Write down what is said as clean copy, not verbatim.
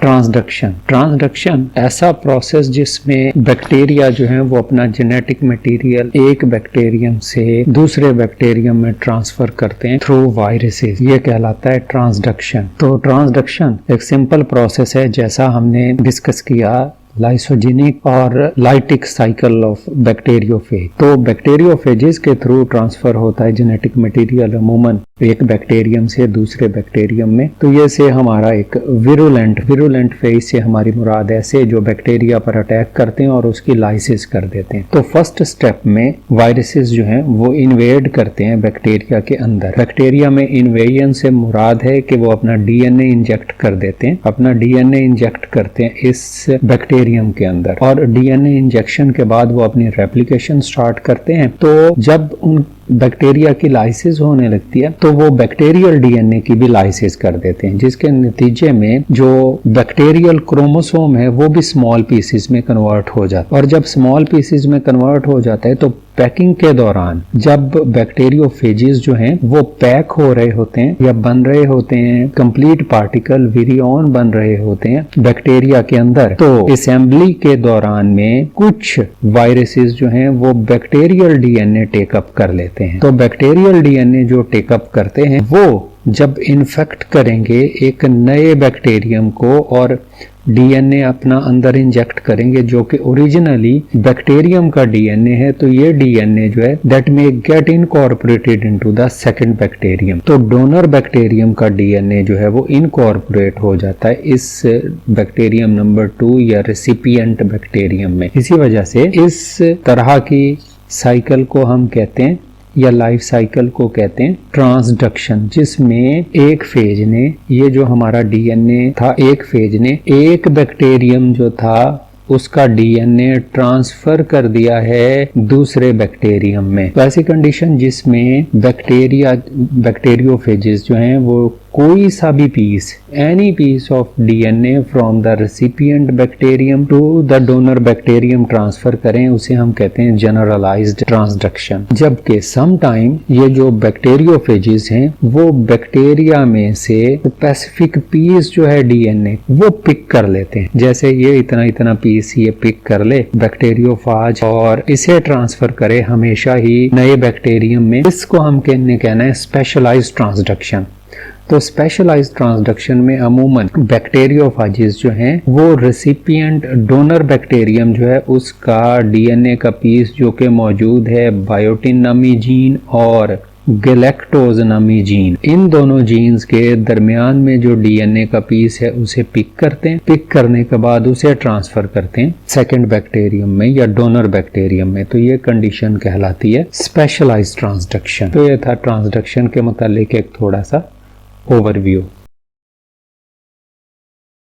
Transduction ऐसा process जिसमें bacteria जो है वो अपना जेनेटिक मटेरियल एक बैक्टीरियम से दूसरे बैक्टीरियम में ट्रांसफर करते हैं थ्रू वायरसेस, ये कहलाता है ट्रांसडक्शन। तो ट्रांसडक्शन एक सिंपल प्रोसेस है, जैसा हमने डिस्कस किया लाइसोजेनिक और लाइटिक साइकिल ऑफ बैक्टीरियोफेज। तो बैक्टीरियोफेजेस के थ्रू ट्रांसफर होता है जेनेटिक मटेरियल अमूमन एक बैक्टीरियम से दूसरे बैक्टीरियम में। तो ये से हमारा एक विरुलेंट फेज से हमारी मुराद ऐसे जो बैक्टीरिया पर अटैक करते हैं और उसकी लाइसिस कर देते हैं। तो फर्स्ट स्टेप में वायरसेस जो हैं वो इन्वेड करते हैं बैक्टीरिया के अंदर। बैक्टीरिया में इन्वेजन से मुराद है कि वो अपना डीएनए इंजेक्ट कर देते हैं, अपना डीएनए इंजेक्ट करते हैं इस बैक्टीरियम के अंदर, और डीएनए इंजेक्शन के बाद वो अपनी रेप्लिकेशन स्टार्ट करते हैं। तो जब उन बैक्टीरिया की लाइसिस होने लगती है तो वो बैक्टीरियल डीएनए की भी लाइसिस कर देते हैं, जिसके नतीजे में जो बैक्टीरियल क्रोमोसोम है वो भी स्मॉल पीसेस में कन्वर्ट हो जाता है। और जब स्मॉल पीसेस में कन्वर्ट हो जाता है तो पैकिंग के दौरान जब बैक्टीरियोफेजेस जो हैं वो पैक हो रहे होते हैं या बन रहे होते हैं, कंप्लीट पार्टिकल विरियन बन रहे होते हैं बैक्टीरिया के अंदर, तो असेंबली के दौरान में कुछ वायरसेस जो हैं वो बैक्टीरियल डीएनए टेकअप कर लेते हैं। तो बैक्टीरियल डीएनए जो टेकअप करते हैं वो जब इन्फेक्ट करेंगे एक नए बैक्टीरियम को और डीएनए अपना अंदर इंजेक्ट करेंगे जो कि ओरिजिनली बैक्टीरियम का डीएनए है, तो ये डीएनए जो है that may gate incorporated into the second bacterium. तो डोनर बैक्टीरियम का डीएनए जो है वो इनकॉर्पोरेट हो जाता है इस बैक्टीरियम नंबर 2 या रेसिपिएंट बैक्टीरियम में। इसी वजह से इस तरह की साइकिल को हम कहते हैं या लाइफ साइकिल को कहते हैं ट्रांसडक्शन, जिसमें एक फेज ने, ये जो हमारा डीएनए था, एक फेज ने एक बैक्टीरियम जो था उसका डीएनए ट्रांसफर कर दिया है दूसरे बैक्टीरियम में। तो ऐसी कंडीशन जिसमें बैक्टीरियोफेजेस जो हैं वो कोई सा भी piece, any piece of DNA from the recipient bacterium to the donor bacterium transfer करें, उसे हम कहते हैं जनरलाइज्ड ट्रांसडक्शन। जबकि सम टाइम ये जो बैक्टीरियोफेजेस हैं वो बैक्टीरिया में से स्पेसिफिक पीस जो है डीएनए वो पिक कर लेते हैं, जैसे ये इतना इतना पीस ये पिक कर ले बैक्टीरियोफाज और इसे ट्रांसफर करे हमेशा ही नए बैक्टीरियम में। इसको हम कहना है स्पेशलाइज्ड ट्रांसडक्शन। तो स्पेशलाइज्ड ट्रांसडक्शन में अमूमन बैक्टीरियोफाजेस जो हैं वो रेसिपिएंट डोनर बैक्टीरियम जो है उसका डीएनए का पीस जो कि मौजूद है बायोटिन नामी जीन और गैलेक्टोज नामी जीन, इन दोनों जीन्स के दरमियान में जो डीएनए का पीस है उसे पिक करते हैं। पिक करने के बाद उसे ट्रांसफर करते हैं सेकंड बैक्टीरियम में या डोनर बैक्टीरियम में। तो ये कंडीशन कहलाती है स्पेशलाइज्ड ट्रांसडक्शन। तो ये था ट्रांसडक्शन के मुतालिक एक थोड़ा सा ओवरव्यू।